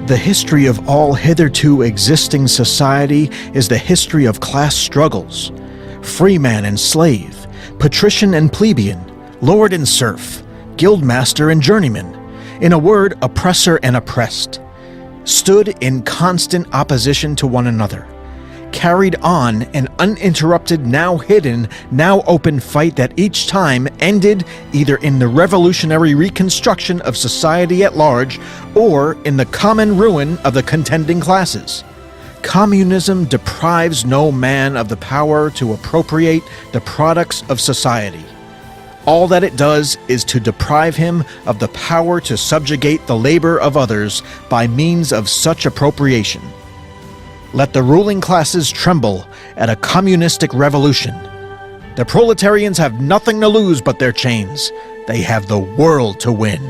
The history of all hitherto existing society is the history of class struggles. Freeman and slave, patrician and plebeian, lord and serf, guildmaster and journeyman, in a word, oppressor and oppressed, stood in constant opposition to one another, carried on an uninterrupted, now hidden, now open fight that each time ended either in the revolutionary reconstruction of society at large or in the common ruin of the contending classes. Communism deprives no man of the power to appropriate the products of society. All that it does is to deprive him of the power to subjugate the labor of others by means of such appropriation. Let the ruling classes tremble at a communistic revolution. The proletarians have nothing to lose but their chains. They have the world to win.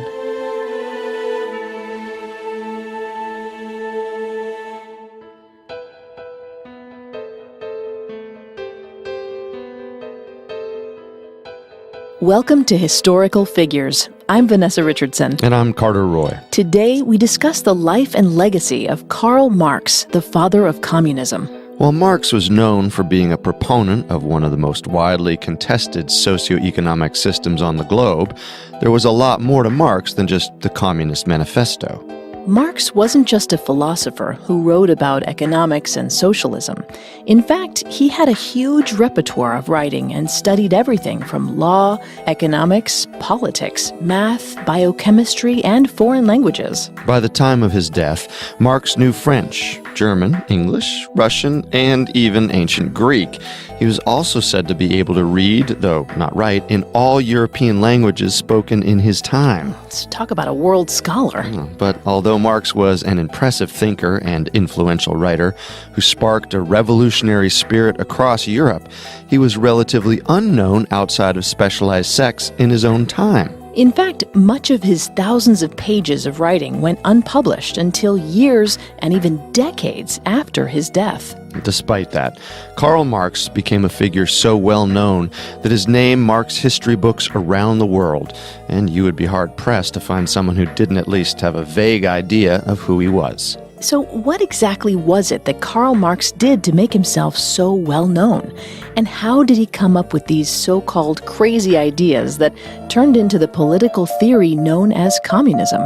Welcome to Historical Figures. I'm Vanessa Richardson. And I'm Carter Roy. Today, we discuss the life and legacy of Karl Marx, the father of communism. While Marx was known for being a proponent of one of the most widely contested socioeconomic systems on the globe, there was a lot more to Marx than just the Communist Manifesto. Marx wasn't just a philosopher who wrote about economics and socialism. In fact, he had a huge repertoire of writing and studied everything from law, economics, politics, math, biochemistry, and foreign languages. By the time of his death, Marx knew French, German, English, Russian, and even ancient Greek. He was also said to be able to read, though not write, in all European languages spoken in his time. Let's talk about a world scholar. But although Marx was an impressive thinker and influential writer who sparked a revolutionary spirit across Europe, he was relatively unknown outside of specialized sects in his own time. In fact, much of his thousands of pages of writing went unpublished until years and even decades after his death. Despite that, Karl Marx became a figure so well known that his name marks history books around the world, and you would be hard-pressed to find someone who didn't at least have a vague idea of who he was. So what exactly was it that Karl Marx did to make himself so well known? And how did he come up with these so-called crazy ideas that turned into the political theory known as communism?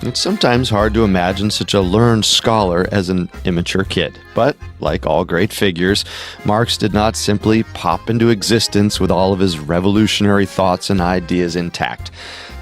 It's sometimes hard to imagine such a learned scholar as an immature kid. But, like all great figures, Marx did not simply pop into existence with all of his revolutionary thoughts and ideas intact.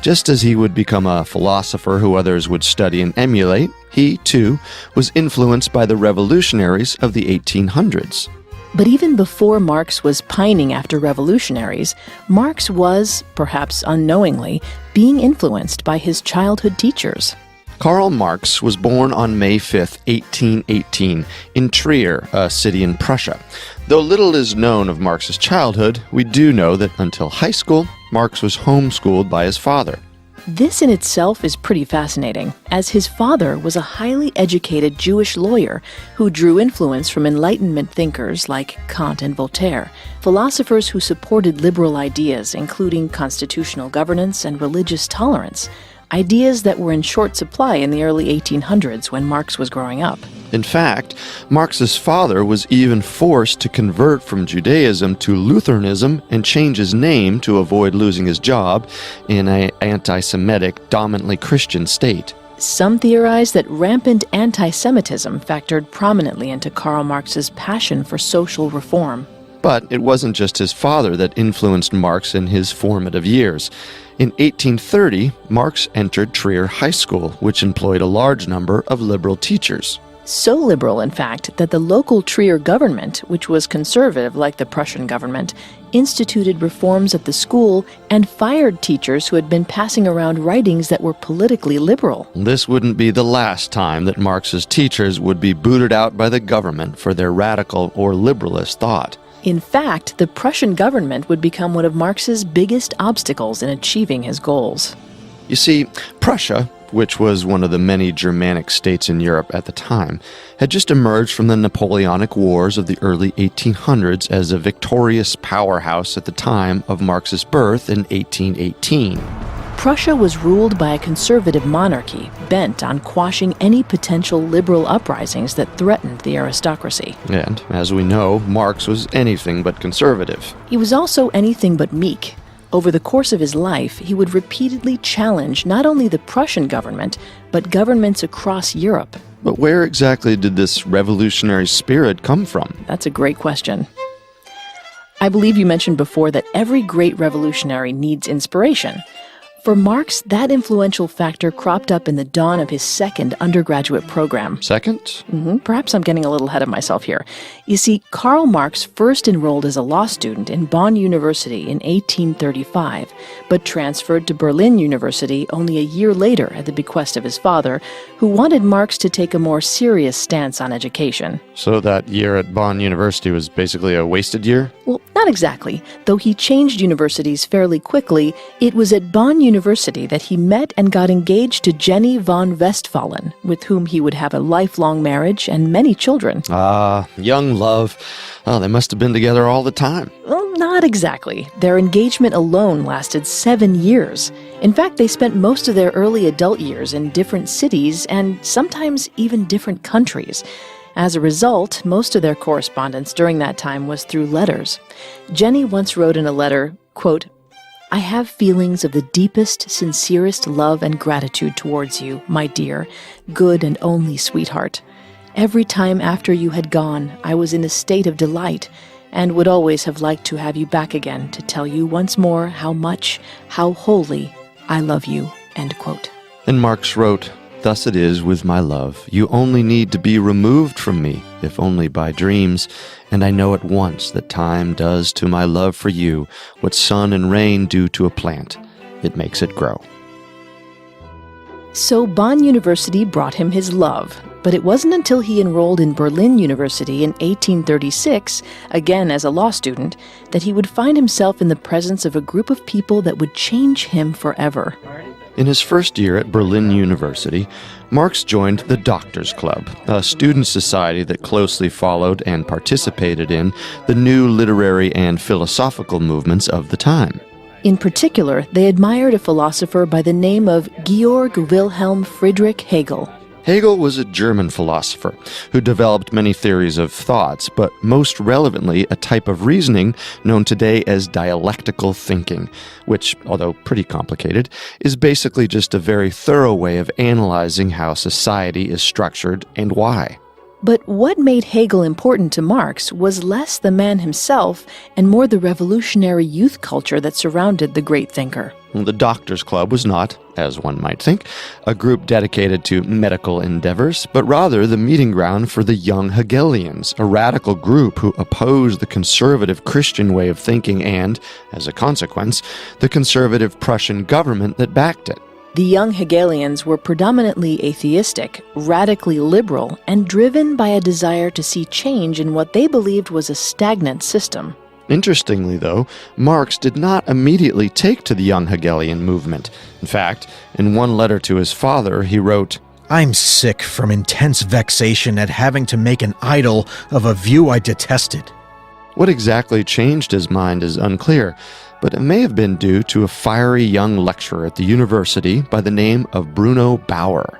Just as he would become a philosopher who others would study and emulate, he, too, was influenced by the revolutionaries of the 1800s. But even before Marx was pining after revolutionaries, Marx was, perhaps unknowingly, being influenced by his childhood teachers. Karl Marx was born on May 5, 1818, in Trier, a city in Prussia. Though little is known of Marx's childhood, we do know that until high school, Marx was homeschooled by his father. This in itself is pretty fascinating, as his father was a highly educated Jewish lawyer who drew influence from Enlightenment thinkers like Kant and Voltaire, philosophers who supported liberal ideas, including constitutional governance and religious tolerance, ideas that were in short supply in the early 1800s when Marx was growing up. In fact, Marx's father was even forced to convert from Judaism to Lutheranism and change his name to avoid losing his job in an anti-Semitic, dominantly Christian state. Some theorize that rampant anti-Semitism factored prominently into Karl Marx's passion for social reform. But it wasn't just his father that influenced Marx in his formative years. In 1830, Marx entered Trier High School, which employed a large number of liberal teachers. So liberal, in fact, that the local Trier government, which was conservative like the Prussian government, instituted reforms at the school and fired teachers who had been passing around writings that were politically liberal. This wouldn't be the last time that Marx's teachers would be booted out by the government for their radical or liberalist thought. In fact, the Prussian government would become one of Marx's biggest obstacles in achieving his goals. You see, Prussia, which was one of the many Germanic states in Europe at the time, had just emerged from the Napoleonic Wars of the early 1800s as a victorious powerhouse at the time of Marx's birth in 1818. Prussia was ruled by a conservative monarchy bent on quashing any potential liberal uprisings that threatened the aristocracy. And, as we know, Marx was anything but conservative. He was also anything but meek. Over the course of his life, he would repeatedly challenge not only the Prussian government, but governments across Europe. But where exactly did this revolutionary spirit come from? That's a great question. I believe you mentioned before that every great revolutionary needs inspiration. For Marx, that influential factor cropped up in the dawn of his second undergraduate program. Second? Perhaps I'm getting a little ahead of myself here. You see, Karl Marx first enrolled as a law student in Bonn University in 1835, but transferred to Berlin University only a year later at the bequest of his father, who wanted Marx to take a more serious stance on education. So that year at Bonn University was basically a wasted year? Well, not exactly. Though he changed universities fairly quickly, it was at Bonn University that he met and got engaged to Jenny von Westphalen, with whom he would have a lifelong marriage and many children. Ah, young love. Oh, they must have been together all the time. Well, not exactly. Their engagement alone lasted 7 years. In fact, they spent most of their early adult years in different cities and sometimes even different countries. As a result, most of their correspondence during that time was through letters. Jenny once wrote in a letter, quote, "I have feelings of the deepest, sincerest love and gratitude towards you, my dear, good and only sweetheart. Every time after you had gone, I was in a state of delight, and would always have liked to have you back again to tell you once more how much, how wholly, I love you." End quote. And Marx wrote, "Thus it is with my love. You only need to be removed from me, if only by dreams, and I know at once that time does to my love for you what sun and rain do to a plant. It makes it grow." So Bonn University brought him his love, but it wasn't until he enrolled in Berlin University in 1836, again as a law student, that he would find himself in the presence of a group of people that would change him forever. In his first year at Berlin University, Marx joined the Doctors' Club, a student society that closely followed and participated in the new literary and philosophical movements of the time. In particular, they admired a philosopher by the name of Georg Wilhelm Friedrich Hegel. Hegel was a German philosopher who developed many theories of thoughts, but most relevantly a type of reasoning known today as dialectical thinking, which, although pretty complicated, is basically just a very thorough way of analyzing how society is structured and why. But what made Hegel important to Marx was less the man himself and more the revolutionary youth culture that surrounded the great thinker. The Doctors' Club was not, as one might think, a group dedicated to medical endeavors, but rather the meeting ground for the young Hegelians, a radical group who opposed the conservative Christian way of thinking and, as a consequence, the conservative Prussian government that backed it. The young Hegelians were predominantly atheistic, radically liberal, and driven by a desire to see change in what they believed was a stagnant system. Interestingly, though, Marx did not immediately take to the young Hegelian movement. In fact, in one letter to his father, he wrote, I'm sick from intense vexation at having to make an idol of a view I detested. What exactly changed his mind is unclear, but it may have been due to a fiery young lecturer at the university by the name of Bruno Bauer.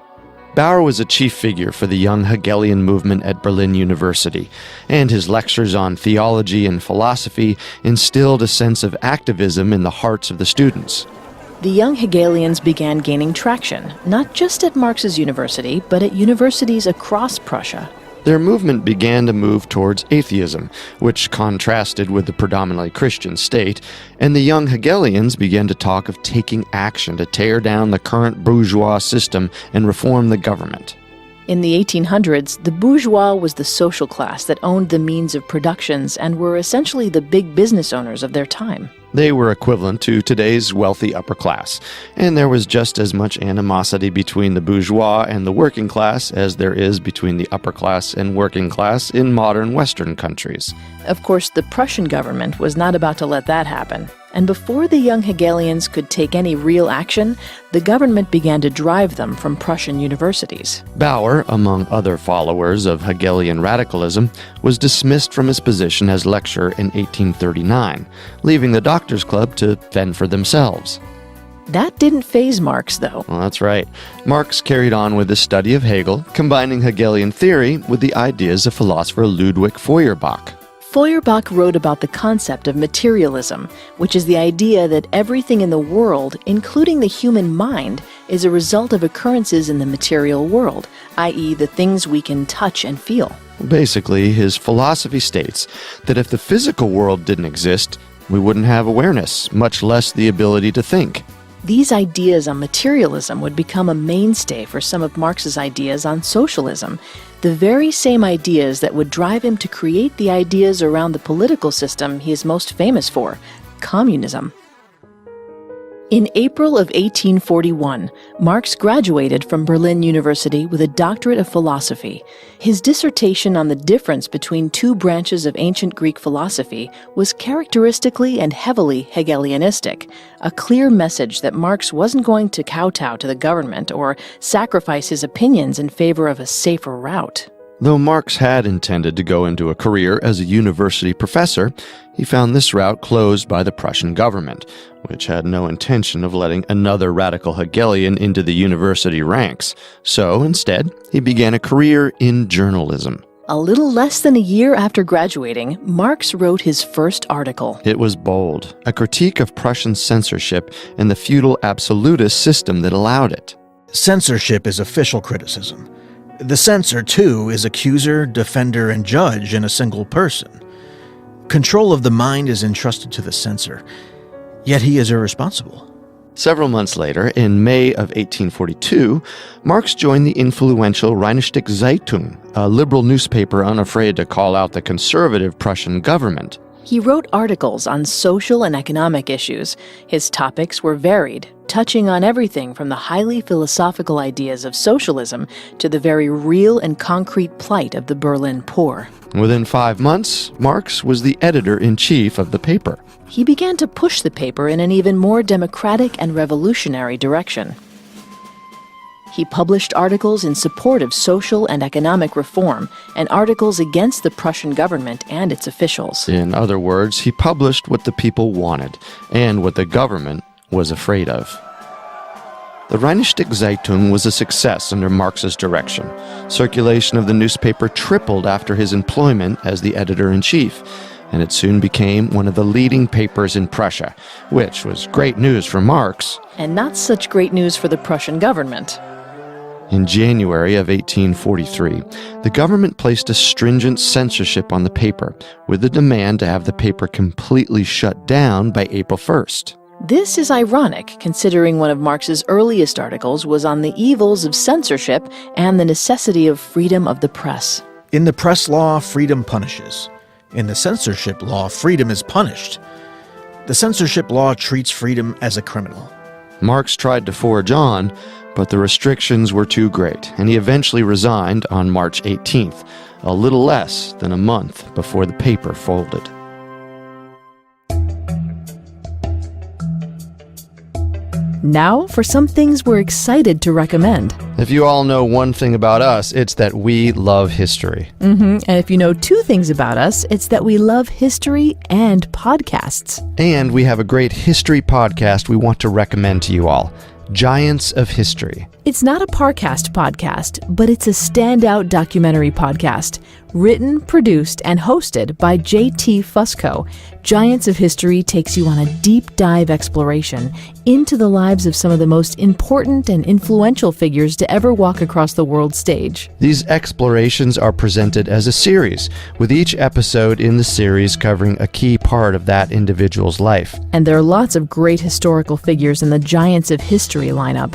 Bauer was a chief figure for the young Hegelian movement at Berlin University, and his lectures on theology and philosophy instilled a sense of activism in the hearts of the students. The young Hegelians began gaining traction, not just at Marx's university, but at universities across Prussia. Their movement began to move towards atheism, which contrasted with the predominantly Christian state, and the young Hegelians began to talk of taking action to tear down the current bourgeois system and reform the government. In the 1800s, the bourgeois was the social class that owned the means of productions and were essentially the big business owners of their time. They were equivalent to today's wealthy upper class, and there was just as much animosity between the bourgeois and the working class as there is between the upper class and working class in modern Western countries. Of course, the Prussian government was not about to let that happen. And before the young Hegelians could take any real action, the government began to drive them from Prussian universities. Bauer, among other followers of Hegelian radicalism, was dismissed from his position as lecturer in 1839, leaving the Doctors' Club to fend for themselves. That didn't faze Marx, though. Well, that's right. Marx carried on with the study of Hegel, combining Hegelian theory with the ideas of philosopher Ludwig Feuerbach. Feuerbach wrote about the concept of materialism, which is the idea that everything in the world, including the human mind, is a result of occurrences in the material world, i.e. the things we can touch and feel. Basically, his philosophy states that if the physical world didn't exist, we wouldn't have awareness, much less the ability to think. These ideas on materialism would become a mainstay for some of Marx's ideas on socialism, the very same ideas that would drive him to create the ideas around the political system he is most famous for, communism. In April of 1841, Marx graduated from Berlin University with a doctorate of philosophy. His dissertation on the difference between two branches of ancient Greek philosophy was characteristically and heavily Hegelianistic, a clear message that Marx wasn't going to kowtow to the government or sacrifice his opinions in favor of a safer route. Though Marx had intended to go into a career as a university professor, he found this route closed by the Prussian government, which had no intention of letting another radical Hegelian into the university ranks. So, instead, he began a career in journalism. A little less than a year after graduating, Marx wrote his first article. It was bold, a critique of Prussian censorship and the feudal absolutist system that allowed it. Censorship is official criticism. The censor, too, is accuser, defender, and judge in a single person. Control of the mind is entrusted to the censor, yet he is irresponsible. Several months later, in May of 1842, Marx joined the influential Rheinische Zeitung, a liberal newspaper unafraid to call out the conservative Prussian government. He wrote articles on social and economic issues. His topics were varied, touching on everything from the highly philosophical ideas of socialism to the very real and concrete plight of the Berlin poor. Within 5 months, Marx was the editor-in-chief of the paper. He began to push the paper in an even more democratic and revolutionary direction. He published articles in support of social and economic reform and articles against the Prussian government and its officials. In other words, he published what the people wanted and what the government was afraid of. The Rheinische Zeitung was a success under Marx's direction. Circulation of the newspaper tripled after his employment as the editor-in-chief, and it soon became one of the leading papers in Prussia, which was great news for Marx. And not such great news for the Prussian government. In January of 1843, the government placed a stringent censorship on the paper, with the demand to have the paper completely shut down by April 1st. This is ironic, considering one of Marx's earliest articles was on the evils of censorship and the necessity of freedom of the press. In the press law, freedom punishes. In the censorship law, freedom is punished. The censorship law treats freedom as a criminal. Marx tried to forge on, but the restrictions were too great, and he eventually resigned on March 18th, a little less than a month before the paper folded. Now for some things we're excited to recommend. If you all know one thing about us, it's that we love history. And if you know two things about us, it's that we love history and podcasts. And we have a great history podcast we want to recommend to you all. Giants of History. It's not a Parcast podcast, but it's a standout documentary podcast, written, produced, and hosted by J.T. Fusco. Giants of History takes you on a deep dive exploration into the lives of some of the most important and influential figures to ever walk across the world stage. These explorations are presented as a series, with each episode in the series covering a key part of that individual's life. And there are lots of great historical figures in the Giants of History lineup.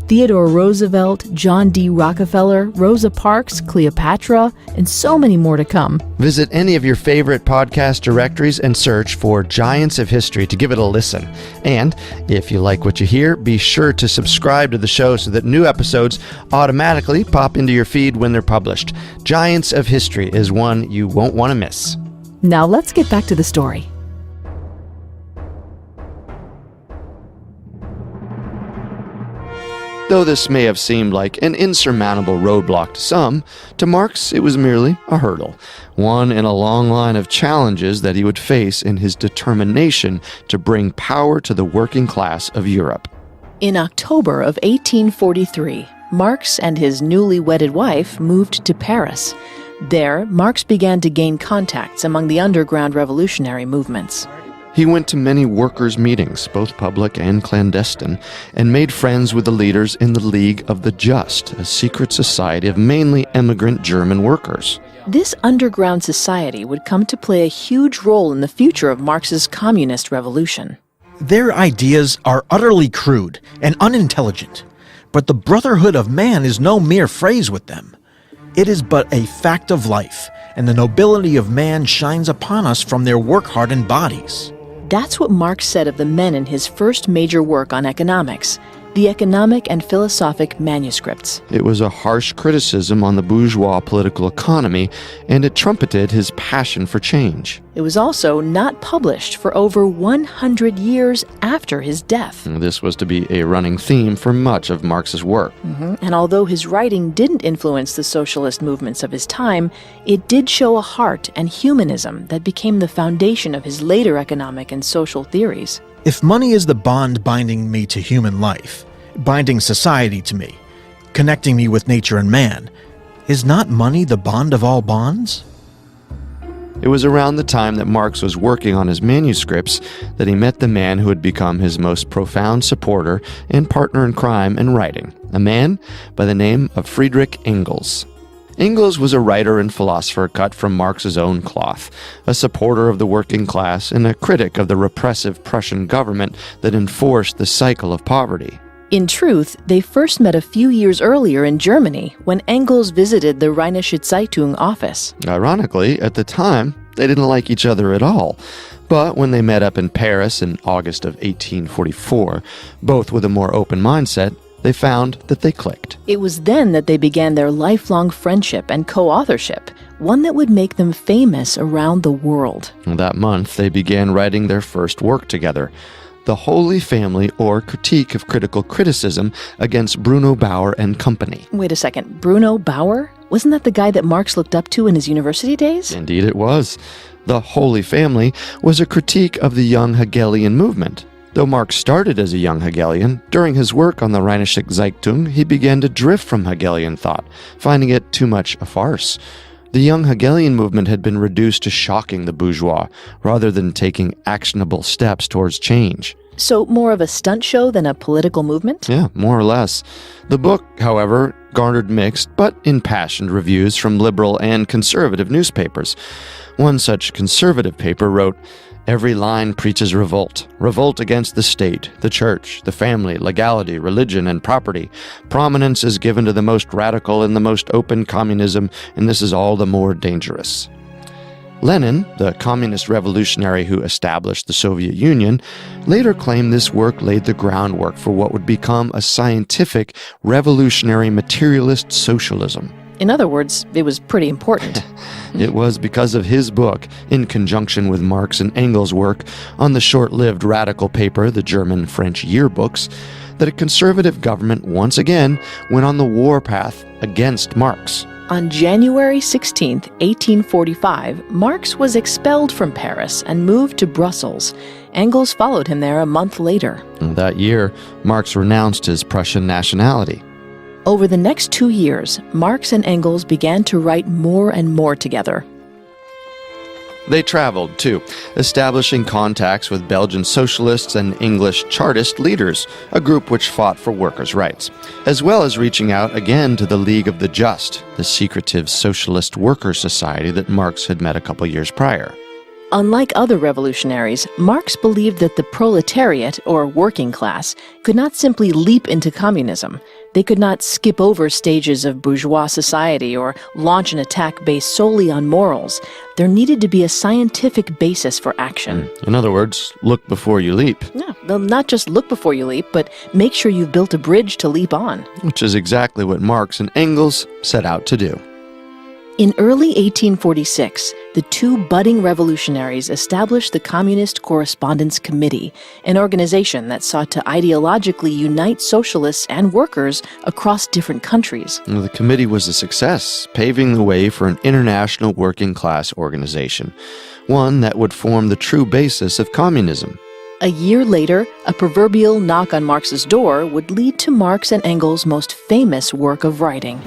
Theodore Roosevelt, John D. Rockefeller, Rosa Parks, Cleopatra, and so many more to come. Visit any of your favorite podcast directories and search for Giants of History to give it a listen. And if you like what you hear, be sure to subscribe to the show so that new episodes automatically pop into your feed when they're published. Giants of History is one you won't want to miss. Now let's get back to the story. Though this may have seemed like an insurmountable roadblock to some, to Marx it was merely a hurdle, one in a long line of challenges that he would face in his determination to bring power to the working class of Europe. In October of 1843, Marx and his newly wedded wife moved to Paris. There, Marx began to gain contacts among the underground revolutionary movements. He went to many workers' meetings, both public and clandestine, and made friends with the leaders in the League of the Just, a secret society of mainly immigrant German workers. This underground society would come to play a huge role in the future of Marx's communist revolution. Their ideas are utterly crude and unintelligent, but the brotherhood of man is no mere phrase with them. It is but a fact of life, and the nobility of man shines upon us from their work-hardened bodies. That's what Marx said of the men in his first major work on economics, the Economic and Philosophic Manuscripts. It was a harsh criticism on the bourgeois political economy, and it trumpeted his passion for change. It was also not published for over 100 years after his death. This was to be a running theme for much of Marx's work. And although his writing didn't influence the socialist movements of his time, it did show a heart and humanism that became the foundation of his later economic and social theories. If money is the bond binding me to human life, binding society to me, connecting me with nature and man, is not money the bond of all bonds? It was around the time that Marx was working on his manuscripts that he met the man who had become his most profound supporter and partner in crime and writing, a man by the name of Friedrich Engels. Engels was a writer and philosopher cut from Marx's own cloth, a supporter of the working class and a critic of the repressive Prussian government that enforced the cycle of poverty. In truth, they first met a few years earlier in Germany when Engels visited the Rheinische Zeitung office. Ironically, at the time, they didn't like each other at all. But when they met up in Paris in August of 1844, both with a more open mindset, they found that they clicked. It was then that they began their lifelong friendship and co-authorship, one that would make them famous around the world. That month, they began writing their first work together, The Holy Family, or Critique of Critical Criticism Against Bruno Bauer and Company. Wait a second, Bruno Bauer? Wasn't that the guy that Marx looked up to in his university days? Indeed it was. The Holy Family was a critique of the young Hegelian movement. Though Marx started as a young Hegelian, during his work on the Rheinische Zeitung, he began to drift from Hegelian thought, finding it too much a farce. The young Hegelian movement had been reduced to shocking the bourgeois, rather than taking actionable steps towards change. So more of a stunt show than a political movement? Yeah, more or less. The book, however, garnered mixed but impassioned reviews from liberal and conservative newspapers. One such conservative paper wrote, "Every line preaches revolt. Revolt against the state, the church, the family, legality, religion, and property. Prominence is given to the most radical and the most open communism, and this is all the more dangerous." Lenin, the communist revolutionary who established the Soviet Union, later claimed this work laid the groundwork for what would become a scientific, revolutionary materialist socialism. In other words, it was pretty important. It was because of his book, in conjunction with Marx and Engels' work on the short-lived radical paper, the German-French yearbooks, that a conservative government once again went on the warpath against Marx. On January 16, 1845, Marx was expelled from Paris and moved to Brussels. Engels followed him there a month later. That year, Marx renounced his Prussian nationality. Over the next 2 years, Marx and Engels began to write more and more together. They traveled, too, establishing contacts with Belgian socialists and English Chartist leaders, a group which fought for workers' rights, as well as reaching out again to the League of the Just, the secretive socialist worker society that Marx had met a couple years prior. Unlike other revolutionaries, Marx believed that the proletariat, or working class, could not simply leap into communism. They could not skip over stages of bourgeois society or launch an attack based solely on morals. There needed to be a scientific basis for action. In other words, look before you leap. Yeah, they'll not just look before you leap, but make sure you've built a bridge to leap on. Which is exactly what Marx and Engels set out to do. In early 1846, the two budding revolutionaries established the Communist Correspondence Committee, an organization that sought to ideologically unite socialists and workers across different countries. The committee was a success, paving the way for an international working class organization, one that would form the true basis of communism. A year later, a proverbial knock on Marx's door would lead to Marx and Engels' most famous work of writing.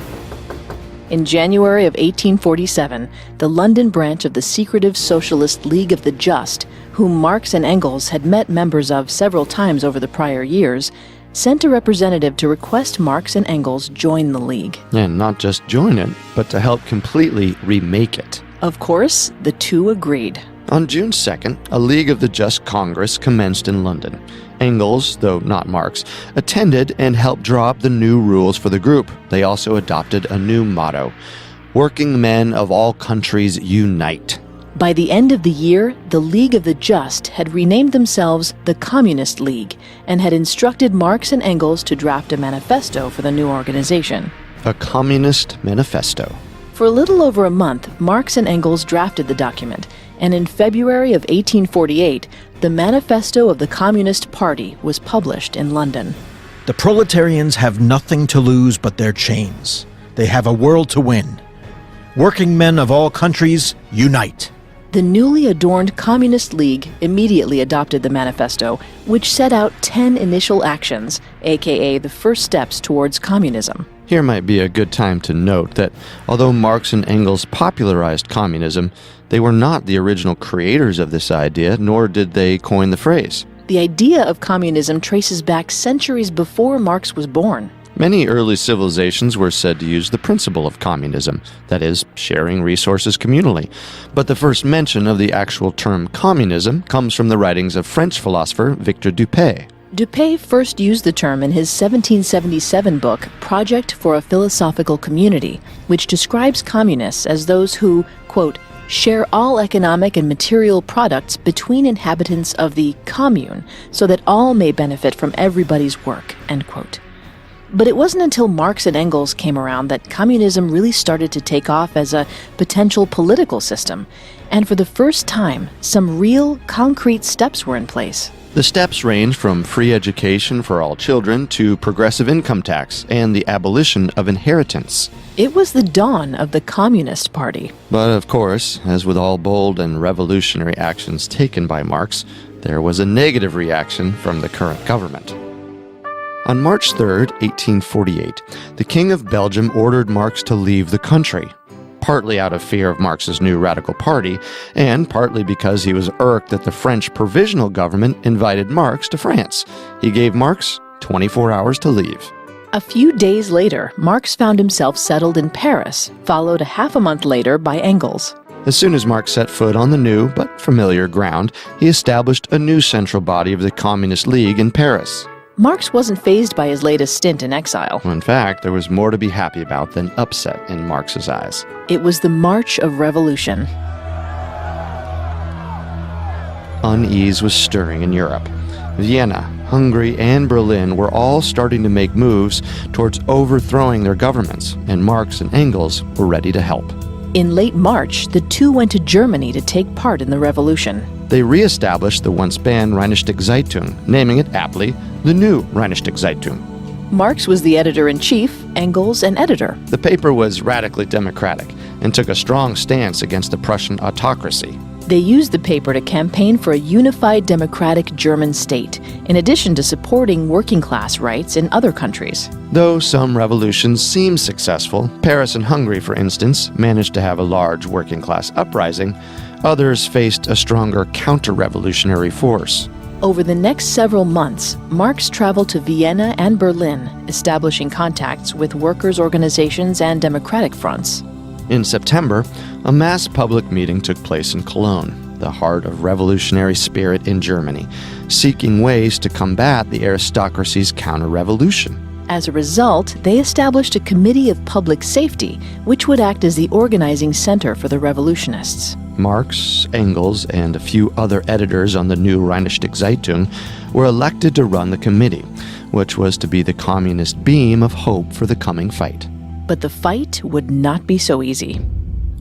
In January of 1847, the London branch of the secretive Socialist League of the Just, whom Marx and Engels had met members of several times over the prior years, sent a representative to request Marx and Engels join the League. And not just join it, but to help completely remake it. Of course, the two agreed. On June 2nd, a League of the Just Congress commenced in London. Engels, though not Marx, attended and helped draw up the new rules for the group. They also adopted a new motto: "Working men of all countries unite." By the end of the year, the League of the Just had renamed themselves the Communist League and had instructed Marx and Engels to draft a manifesto for the new organization. A Communist Manifesto. For a little over a month, Marx and Engels drafted the document, and in February of 1848, the Manifesto of the Communist Party was published in London. The proletarians have nothing to lose but their chains. They have a world to win. Working men of all countries, unite. The newly adorned Communist League immediately adopted the manifesto, which set out 10 initial actions, aka the first steps towards communism. Here might be a good time to note that although Marx and Engels popularized communism, they were not the original creators of this idea, nor did they coin the phrase. The idea of communism traces back centuries before Marx was born. Many early civilizations were said to use the principle of communism, that is, sharing resources communally. But the first mention of the actual term communism comes from the writings of French philosopher Victor Dupuy. Dupuy first used the term in his 1777 book, Project for a Philosophical Community, which describes communists as those who, quote, share all economic and material products between inhabitants of the commune, so that all may benefit from everybody's work, end quote. But it wasn't until Marx and Engels came around that communism really started to take off as a potential political system. And for the first time, some real, concrete steps were in place. The steps range from free education for all children to progressive income tax and the abolition of inheritance. It was the dawn of the Communist Party. But of course, as with all bold and revolutionary actions taken by Marx, there was a negative reaction from the current government. On March 3, 1848, the King of Belgium ordered Marx to leave the country, partly out of fear of Marx's new radical party, and partly because he was irked that the French provisional government invited Marx to France. He gave Marx 24 hours to leave. A few days later, Marx found himself settled in Paris, followed a half a month later by Engels. As soon as Marx set foot on the new but familiar ground, he established a new central body of the Communist League in Paris. Marx wasn't fazed by his latest stint in exile. In fact, there was more to be happy about than upset in Marx's eyes. It was the March of Revolution. Unease was stirring in Europe. Vienna, Hungary, and Berlin were all starting to make moves towards overthrowing their governments, and Marx and Engels were ready to help. In late March, the two went to Germany to take part in the revolution. They re-established the once banned Rheinische Zeitung, naming it aptly the new Rheinische Zeitung. Marx was the editor-in-chief, Engels an editor. The paper was radically democratic and took a strong stance against the Prussian autocracy. They used the paper to campaign for a unified democratic German state, in addition to supporting working-class rights in other countries. Though some revolutions seemed successful, Paris and Hungary, for instance, managed to have a large working-class uprising. Others faced a stronger counter-revolutionary force. Over the next several months, Marx traveled to Vienna and Berlin, establishing contacts with workers' organizations and democratic fronts. In September, a mass public meeting took place in Cologne, the heart of revolutionary spirit in Germany, seeking ways to combat the aristocracy's counter-revolution. As a result, they established a committee of public safety, which would act as the organizing center for the revolutionists. Marx, Engels, and a few other editors on the new Rheinische Zeitung were elected to run the committee, which was to be the communist beam of hope for the coming fight. But the fight would not be so easy.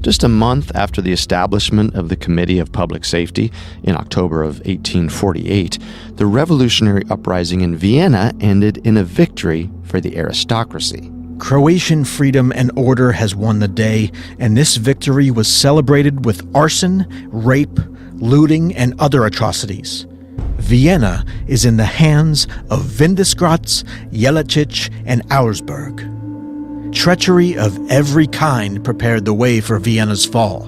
Just a month after the establishment of the Committee of Public Safety in October of 1848, the revolutionary uprising in Vienna ended in a victory for the aristocracy. Croatian freedom and order has won the day, and this victory was celebrated with arson, rape, looting, and other atrocities. Vienna is in the hands of Windesgratz, Jeličić, and Auersperg. Treachery of every kind prepared the way for Vienna's fall.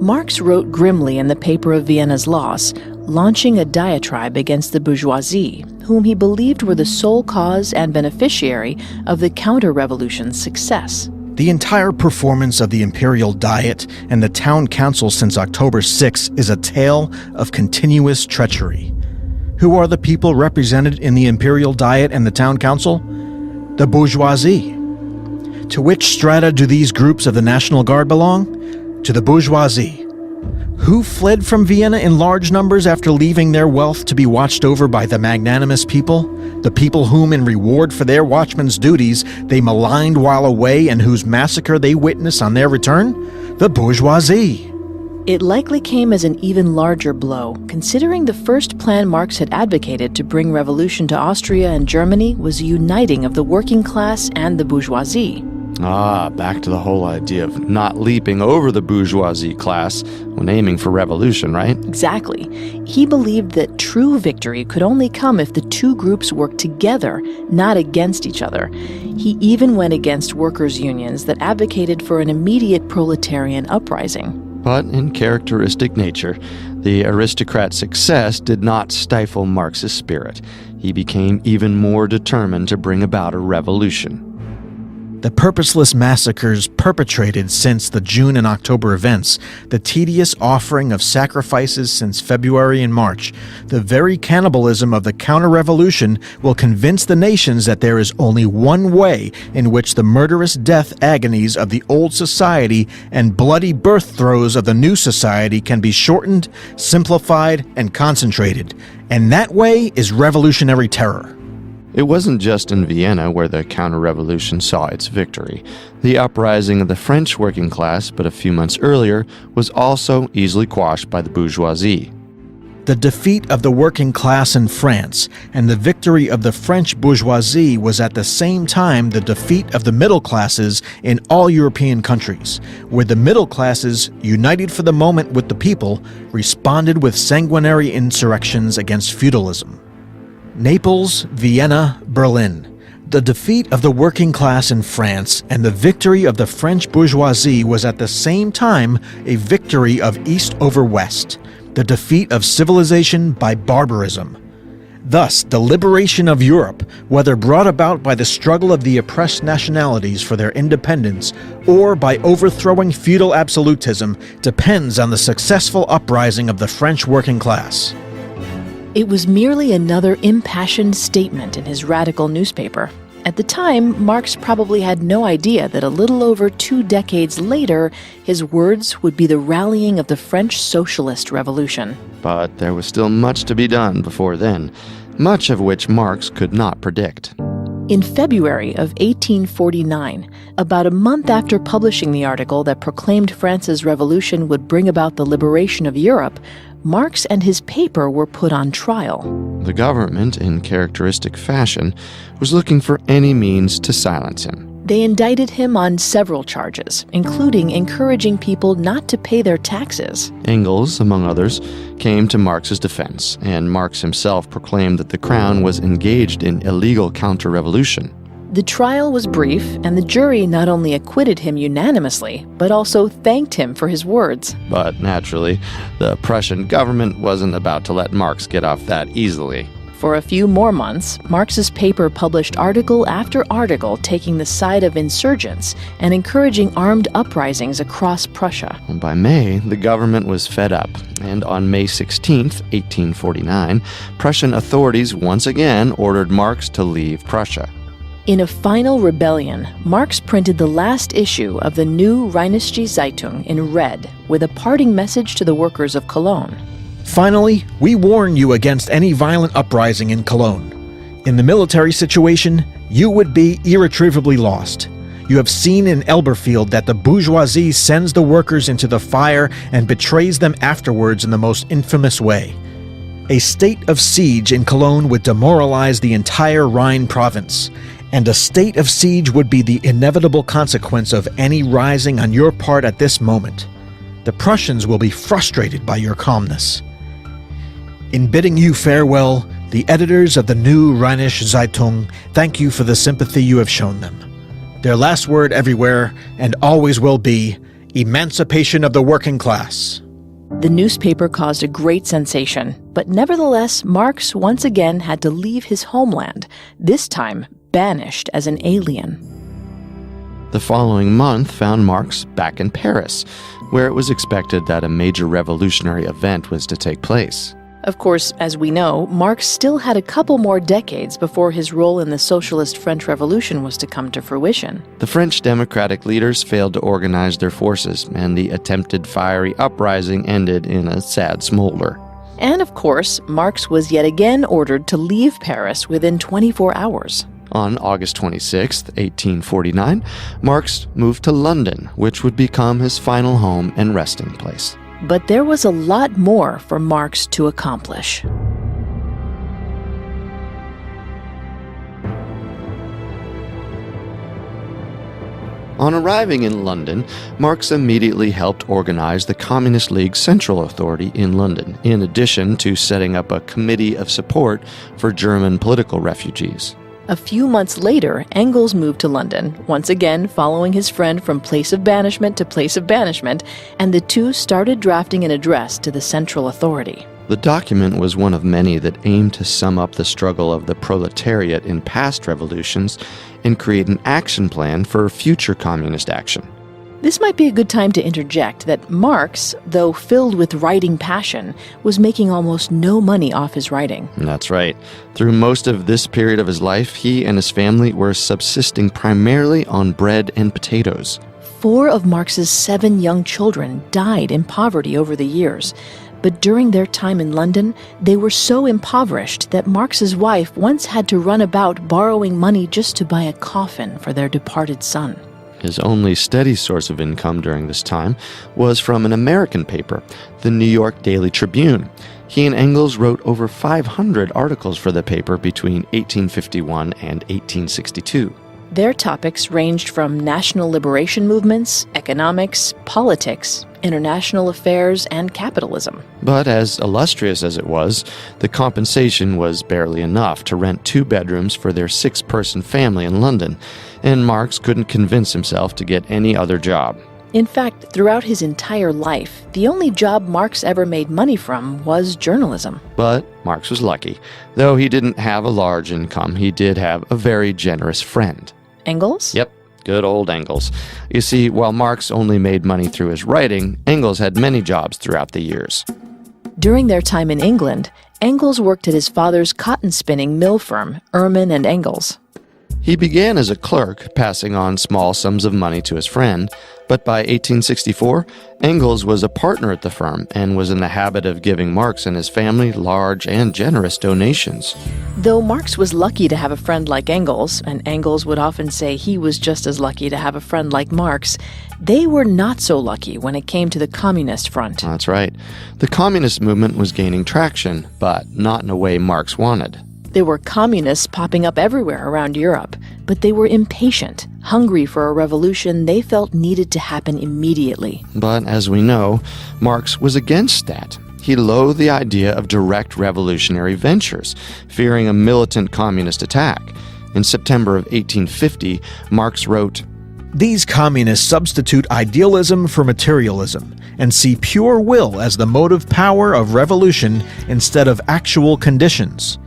Marx wrote grimly in the paper of Vienna's loss, launching a diatribe against the bourgeoisie, whom he believed were the sole cause and beneficiary of the counter-revolution's success. The entire performance of the Imperial Diet and the Town Council since October 6 is a tale of continuous treachery. Who are the people represented in the Imperial Diet and the Town Council? The bourgeoisie. To which strata do these groups of the National Guard belong? To the bourgeoisie. Who fled from Vienna in large numbers after leaving their wealth to be watched over by the magnanimous people? The people whom, in reward for their watchmen's duties, they maligned while away and whose massacre they witnessed on their return? The bourgeoisie. It likely came as an even larger blow, considering the first plan Marx had advocated to bring revolution to Austria and Germany was a uniting of the working class and the bourgeoisie. Back to the whole idea of not leaping over the bourgeoisie class when aiming for revolution, right? Exactly. He believed that true victory could only come if the two groups worked together, not against each other. He even went against workers' unions that advocated for an immediate proletarian uprising. But in characteristic nature, the aristocrat's success did not stifle Marx's spirit. He became even more determined to bring about a revolution. The purposeless massacres perpetrated since the June and October events, the tedious offering of sacrifices since February and March, the very cannibalism of the counter-revolution will convince the nations that there is only one way in which the murderous death agonies of the old society and bloody birth throes of the new society can be shortened, simplified, and concentrated. And that way is revolutionary terror. It wasn't just in Vienna where the counter-revolution saw its victory. The uprising of the French working class, but a few months earlier, was also easily quashed by the bourgeoisie. The defeat of the working class in France and the victory of the French bourgeoisie was at the same time the defeat of the middle classes in all European countries, where the middle classes, united for the moment with the people, responded with sanguinary insurrections against feudalism. Naples, Vienna, Berlin. The defeat of the working class in France and the victory of the French bourgeoisie was at the same time a victory of East over West, the defeat of civilization by barbarism. Thus, the liberation of Europe, whether brought about by the struggle of the oppressed nationalities for their independence or by overthrowing feudal absolutism, depends on the successful uprising of the French working class. It was merely another impassioned statement in his radical newspaper. At the time, Marx probably had no idea that a little over 2 decades later, his words would be the rallying of the French socialist revolution. But there was still much to be done before then, much of which Marx could not predict. In February of 1849, about a month after publishing the article that proclaimed France's revolution would bring about the liberation of Europe, Marx and his paper were put on trial. The government, in characteristic fashion, was looking for any means to silence him. They indicted him on several charges, including encouraging people not to pay their taxes. Engels, among others, came to Marx's defense, and Marx himself proclaimed that the Crown was engaged in illegal counter-revolution. The trial was brief, and the jury not only acquitted him unanimously, but also thanked him for his words. But naturally, the Prussian government wasn't about to let Marx get off that easily. For a few more months, Marx's paper published article after article taking the side of insurgents and encouraging armed uprisings across Prussia. By May, the government was fed up, and on May 16, 1849, Prussian authorities once again ordered Marx to leave Prussia. In a final rebellion, Marx printed the last issue of the new Rheinische Zeitung in red, with a parting message to the workers of Cologne. Finally, we warn you against any violent uprising in Cologne. In the military situation, you would be irretrievably lost. You have seen in Elberfeld that the bourgeoisie sends the workers into the fire and betrays them afterwards in the most infamous way. A state of siege in Cologne would demoralize the entire Rhine province, and a state of siege would be the inevitable consequence of any rising on your part at this moment. The Prussians will be frustrated by your calmness. In bidding you farewell, the editors of the New Rheinische Zeitung thank you for the sympathy you have shown them. Their last word everywhere, and always will be, emancipation of the working class. The newspaper caused a great sensation, but nevertheless, Marx once again had to leave his homeland, this time banished as an alien. The following month found Marx back in Paris, where it was expected that a major revolutionary event was to take place. Of course, as we know, Marx still had a couple more decades before his role in the socialist French Revolution was to come to fruition. The French democratic leaders failed to organize their forces, and the attempted fiery uprising ended in a sad smolder. And of course, Marx was yet again ordered to leave Paris within 24 hours. On August 26, 1849, Marx moved to London, which would become his final home and resting place. But there was a lot more for Marx to accomplish. On arriving in London, Marx immediately helped organize the Communist League's Central Authority in London, in addition to setting up a committee of support for German political refugees. A few months later, Engels moved to London, once again following his friend from place of banishment to place of banishment, and the two started drafting an address to the Central Authority. The document was one of many that aimed to sum up the struggle of the proletariat in past revolutions and create an action plan for future communist action. This might be a good time to interject that Marx, though filled with writing passion, was making almost no money off his writing. That's right. Through most of this period of his life, he and his family were subsisting primarily on bread and potatoes. 4 of Marx's 7 young children died in poverty over the years. But during their time in London, they were so impoverished that Marx's wife once had to run about borrowing money just to buy a coffin for their departed son. His only steady source of income during this time was from an American paper, the New York Daily Tribune. He and Engels wrote over 500 articles for the paper between 1851 and 1862. Their topics ranged from national liberation movements, economics, politics, international affairs, and capitalism. But as illustrious as it was, the compensation was barely enough to rent 2 bedrooms for their 6-person family in London, and Marx couldn't convince himself to get any other job. In fact, throughout his entire life, the only job Marx ever made money from was journalism. But Marx was lucky. Though he didn't have a large income, he did have a very generous friend. Engels? Yep. Good old Engels. You see, while Marx only made money through his writing, Engels had many jobs throughout the years. During their time in England, Engels worked at his father's cotton spinning mill firm, Ehrman and Engels. He began as a clerk, passing on small sums of money to his friend, but by 1864, Engels was a partner at the firm and was in the habit of giving Marx and his family large and generous donations. Though Marx was lucky to have a friend like Engels, and Engels would often say he was just as lucky to have a friend like Marx, they were not so lucky when it came to the communist front. That's right. The communist movement was gaining traction, but not in a way Marx wanted. There were communists popping up everywhere around Europe, but they were impatient, hungry for a revolution they felt needed to happen immediately. But as we know, Marx was against that. He loathed the idea of direct revolutionary ventures, fearing a militant communist attack. In September of 1850, Marx wrote, These communists substitute idealism for materialism and see pure will as the motive power of revolution instead of actual conditions.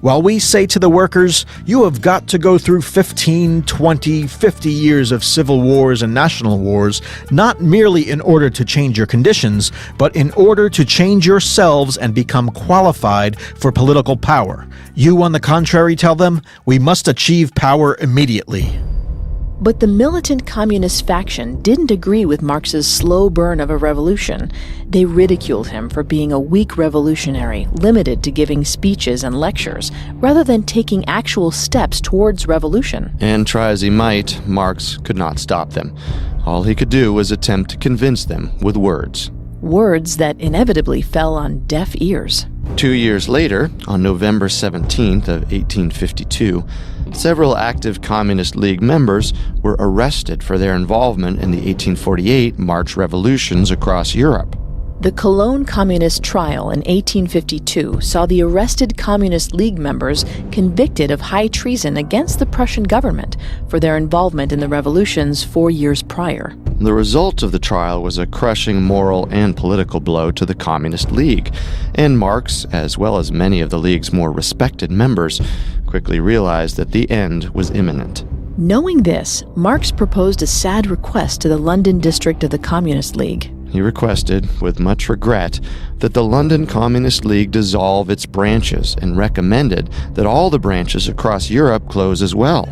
While we say to the workers, you have got to go through 15, 20, 50 years of civil wars and national wars, not merely in order to change your conditions, but in order to change yourselves and become qualified for political power. You, on the contrary, tell them, we must achieve power immediately. But the militant communist faction didn't agree with Marx's slow burn of a revolution. They ridiculed him for being a weak revolutionary, limited to giving speeches and lectures, rather than taking actual steps towards revolution. And try as he might, Marx could not stop them. All he could do was attempt to convince them with words. Words that inevitably fell on deaf ears. 2 years later, on November 17th of 1852, several active Communist League members were arrested for their involvement in the 1848 March revolutions across Europe. The Cologne Communist Trial in 1852 saw the arrested Communist League members convicted of high treason against the Prussian government for their involvement in the revolutions 4 years prior. The result of the trial was a crushing moral and political blow to the Communist League, and Marx, as well as many of the League's more respected members, quickly realized that the end was imminent. Knowing this, Marx proposed a sad request to the London district of the Communist League. He requested, with much regret, that the London Communist League dissolve its branches and recommended that all the branches across Europe close as well.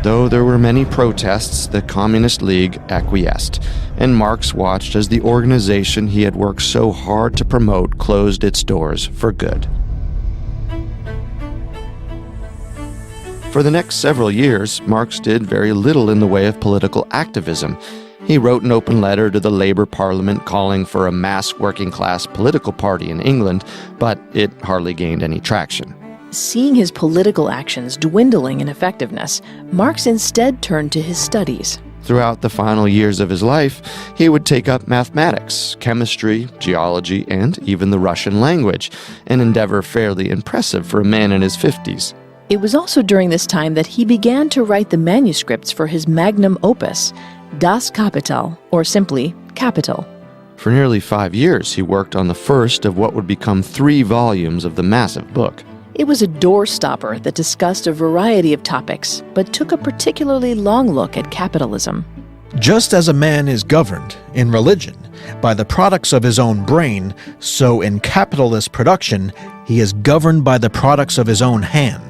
Though there were many protests, the Communist League acquiesced, and Marx watched as the organization he had worked so hard to promote closed its doors for good. For the next several years, Marx did very little in the way of political activism. He wrote an open letter to the Labour Parliament calling for a mass working-class political party in England, but it hardly gained any traction. Seeing his political actions dwindling in effectiveness, Marx instead turned to his studies. Throughout the final years of his life, he would take up mathematics, chemistry, geology, and even the Russian language, an endeavor fairly impressive for a man in his 50s. It was also during this time that he began to write the manuscripts for his magnum opus, Das Kapital, or simply Capital. For nearly 5 years, he worked on the first of what would become 3 volumes of the massive book. It was a doorstopper that discussed a variety of topics, but took a particularly long look at capitalism. Just as a man is governed, in religion, by the products of his own brain, so in capitalist production, he is governed by the products of his own hand.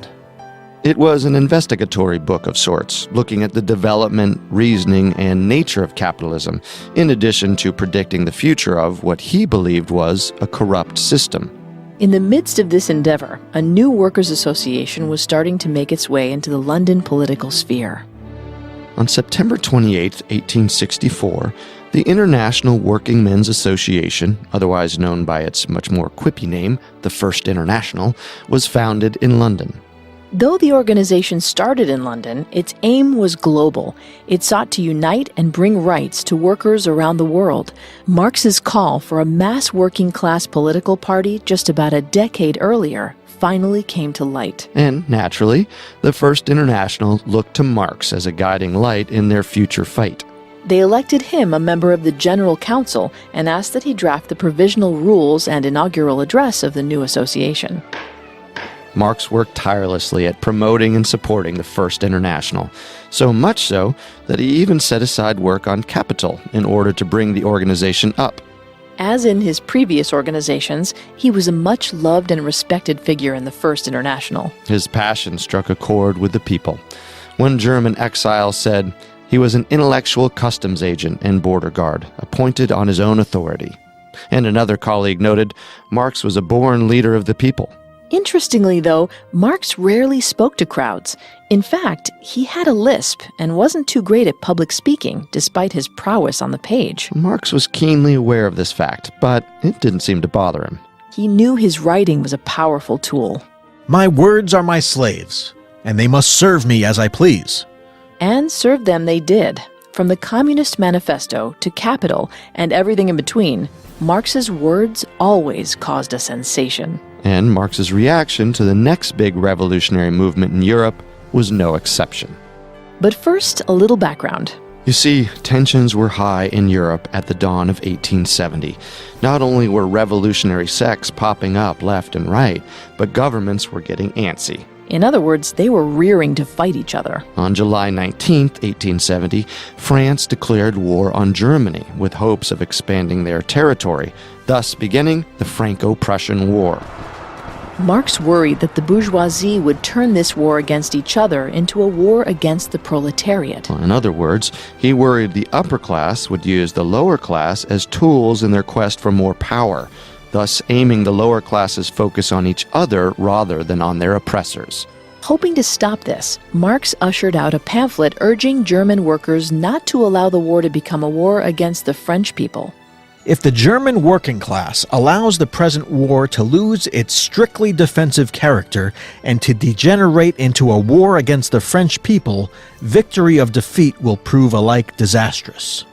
It was an investigatory book of sorts, looking at the development, reasoning, and nature of capitalism, in addition to predicting the future of what he believed was a corrupt system. In the midst of this endeavor, a new workers' association was starting to make its way into the London political sphere. On September 28, 1864, the International Working Men's Association, otherwise known by its much more quippy name, the First International, was founded in London. Though the organization started in London, its aim was global. It sought to unite and bring rights to workers around the world. Marx's call for a mass working-class political party just about a decade earlier finally came to light. And, naturally, the First International looked to Marx as a guiding light in their future fight. They elected him a member of the General Council and asked that he draft the provisional rules and inaugural address of the new association. Marx worked tirelessly at promoting and supporting the First International, so much so that he even set aside work on capital in order to bring the organization up. As in his previous organizations, he was a much loved and respected figure in the First International. His passion struck a chord with the people. One German exile said he was an intellectual customs agent and border guard, appointed on his own authority. And another colleague noted, Marx was a born leader of the people. Interestingly, though, Marx rarely spoke to crowds. In fact, he had a lisp and wasn't too great at public speaking, despite his prowess on the page. Marx was keenly aware of this fact, but it didn't seem to bother him. He knew his writing was a powerful tool. My words are my slaves, and they must serve me as I please. And serve them they did. From the Communist Manifesto to Capital and everything in between, Marx's words always caused a sensation. And Marx's reaction to the next big revolutionary movement in Europe was no exception. But first, a little background. You see, tensions were high in Europe at the dawn of 1870. Not only were revolutionary sects popping up left and right, but governments were getting antsy. In other words, they were rearing to fight each other. On July 19, 1870, France declared war on Germany with hopes of expanding their territory, thus beginning the Franco-Prussian War. Marx worried that the bourgeoisie would turn this war against each other into a war against the proletariat. In other words, he worried the upper class would use the lower class as tools in their quest for more power, thus aiming the lower classes' focus on each other rather than on their oppressors. Hoping to stop this, Marx ushered out a pamphlet urging German workers not to allow the war to become a war against the French people. If the German working class allows the present war to lose its strictly defensive character and to degenerate into a war against the French people, victory of defeat will prove alike disastrous.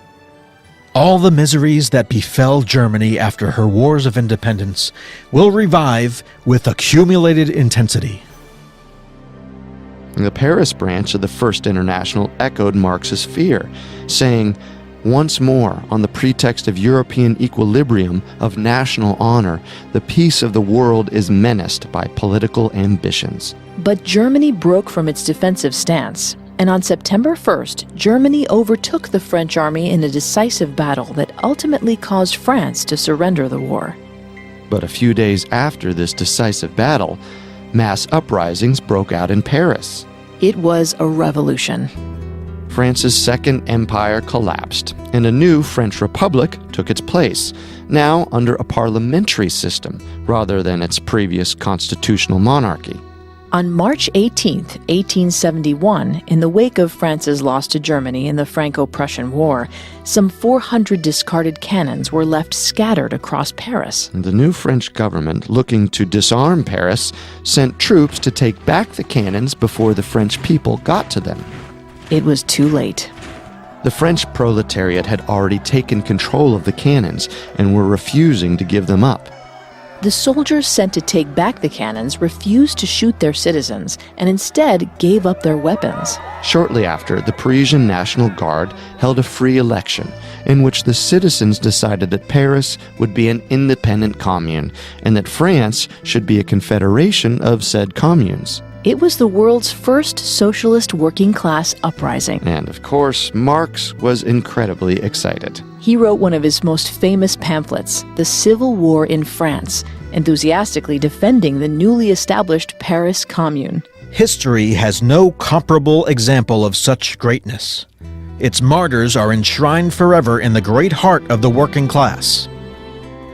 All the miseries that befell Germany after her wars of independence will revive with accumulated intensity. The Paris branch of the First International echoed Marx's fear, saying, "Once more, on the pretext of European equilibrium, of national honor, the peace of the world is menaced by political ambitions." But Germany broke from its defensive stance, and on September 1st, Germany overtook the French army in a decisive battle that ultimately caused France to surrender the war. But a few days after this decisive battle, mass uprisings broke out in Paris. It was a revolution. France's Second Empire collapsed, and a new French Republic took its place, now under a parliamentary system rather than its previous constitutional monarchy. On March 18, 1871, in the wake of France's loss to Germany in the Franco-Prussian War, some 400 discarded cannons were left scattered across Paris. The new French government, looking to disarm Paris, sent troops to take back the cannons before the French people got to them. It was too late. The French proletariat had already taken control of the cannons and were refusing to give them up. The soldiers sent to take back the cannons refused to shoot their citizens and instead gave up their weapons. Shortly after, the Parisian National Guard held a free election in which the citizens decided that Paris would be an independent commune and that France should be a confederation of said communes. It was the world's first socialist working class uprising. And of course, Marx was incredibly excited. He wrote one of his most famous pamphlets, The Civil War in France, enthusiastically defending the newly established Paris Commune. History has no comparable example of such greatness. Its martyrs are enshrined forever in the great heart of the working class.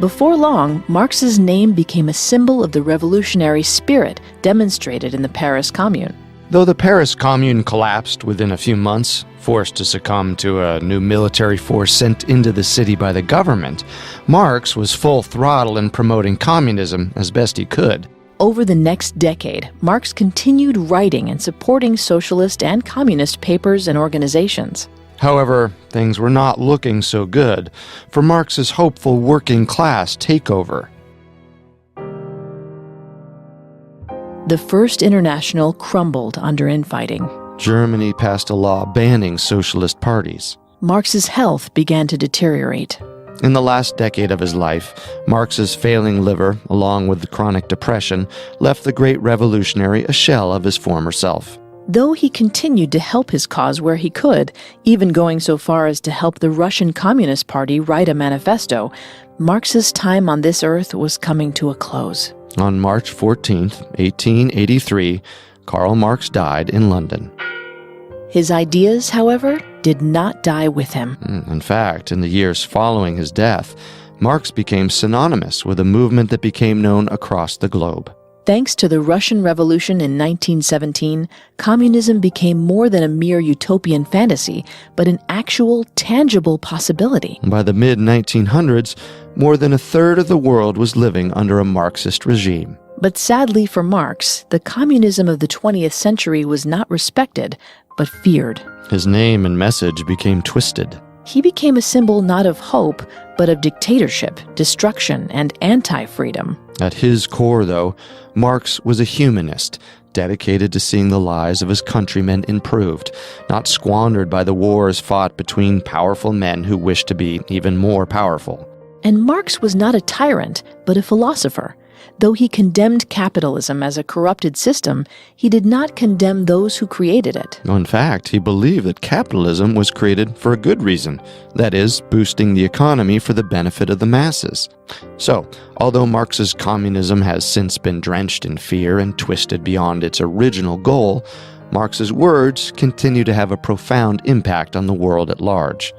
Before long, Marx's name became a symbol of the revolutionary spirit demonstrated in the Paris Commune. Though the Paris Commune collapsed within a few months, forced to succumb to a new military force sent into the city by the government, Marx was full throttle in promoting communism as best he could. Over the next decade, Marx continued writing and supporting socialist and communist papers and organizations. However, things were not looking so good for Marx's hopeful working class takeover. The First International crumbled under infighting. Germany passed a law banning socialist parties. Marx's health began to deteriorate. In the last decade of his life, Marx's failing liver, along with the chronic depression, left the great revolutionary a shell of his former self. Though he continued to help his cause where he could, even going so far as to help the Russian Communist Party write a manifesto, Marx's time on this earth was coming to a close. On March 14, 1883, Karl Marx died in London. His ideas, however, did not die with him. In fact, in the years following his death, Marx became synonymous with a movement that became known across the globe. Thanks to the Russian Revolution in 1917, communism became more than a mere utopian fantasy, but an actual, tangible possibility. By the mid-1900s, more than a third of the world was living under a Marxist regime. But sadly for Marx, the communism of the 20th century was not respected, but feared. His name and message became twisted. He became a symbol not of hope, but of dictatorship, destruction, and anti-freedom. At his core, though, Marx was a humanist, dedicated to seeing the lives of his countrymen improved, not squandered by the wars fought between powerful men who wished to be even more powerful. And Marx was not a tyrant, but a philosopher. Though he condemned capitalism as a corrupted system, he did not condemn those who created it. In fact, he believed that capitalism was created for a good reason, that is, boosting the economy for the benefit of the masses. So, although Marx's communism has since been drenched in fear and twisted beyond its original goal, Marx's words continue to have a profound impact on the world at large.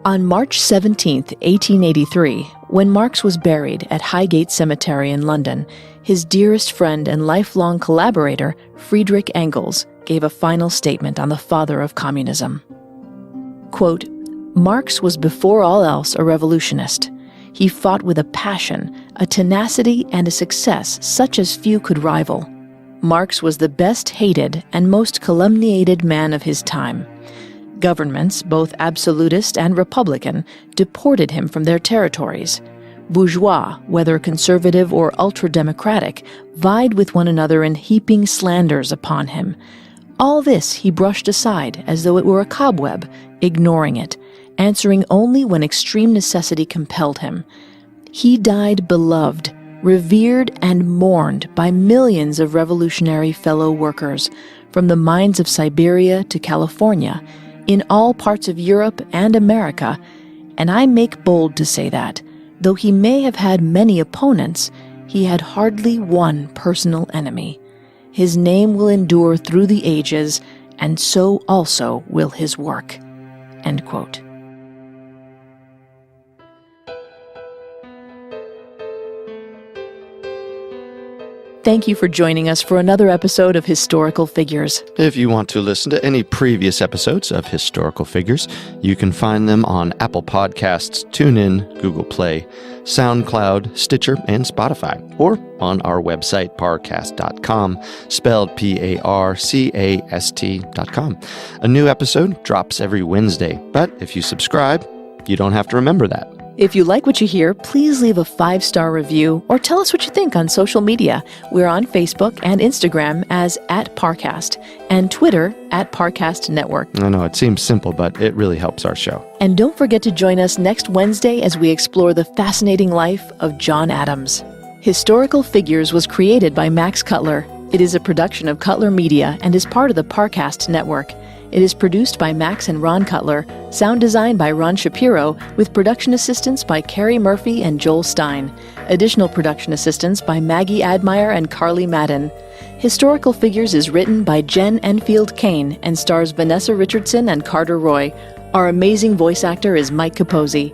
On March 17, 1883, when Marx was buried at Highgate Cemetery in London, his dearest friend and lifelong collaborator, Friedrich Engels, gave a final statement on the father of communism. Quote, "Marx was before all else a revolutionist. He fought with a passion, a tenacity, and a success such as few could rival. Marx was the best hated and most calumniated man of his time. Governments, both absolutist and republican, deported him from their territories. Bourgeois, whether conservative or ultra-democratic, vied with one another in heaping slanders upon him. All this he brushed aside as though it were a cobweb, ignoring it, answering only when extreme necessity compelled him. He died beloved, revered and mourned by millions of revolutionary fellow workers, from the mines of Siberia to California, in all parts of Europe and America, and I make bold to say that, though he may have had many opponents, he had hardly one personal enemy. His name will endure through the ages, and so also will his work." End quote. Thank you for joining us for another episode of Historical Figures. If you want to listen to any previous episodes of Historical Figures, you can find them on Apple Podcasts, TuneIn, Google Play, SoundCloud, Stitcher, and Spotify, or on our website, parcast.com, spelled Parcast.com. A new episode drops every Wednesday, but if you subscribe, you don't have to remember that. If you like what you hear, please leave a 5-star review or tell us what you think on social media. We're on Facebook and Instagram as @Parcast and Twitter @Parcast Network. I know it seems simple, but it really helps our show. And don't forget to join us next Wednesday as we explore the fascinating life of John Adams. Historical Figures was created by Max Cutler. It is a production of Cutler Media and is part of the Parcast Network. It is produced by Max and Ron Cutler, sound design by Ron Shapiro, with production assistance by Carrie Murphy and Joel Stein. Additional production assistance by Maggie Admire and Carly Madden. Historical Figures is written by Jen Enfield Kane and stars Vanessa Richardson and Carter Roy. Our amazing voice actor is Mike Capozzi.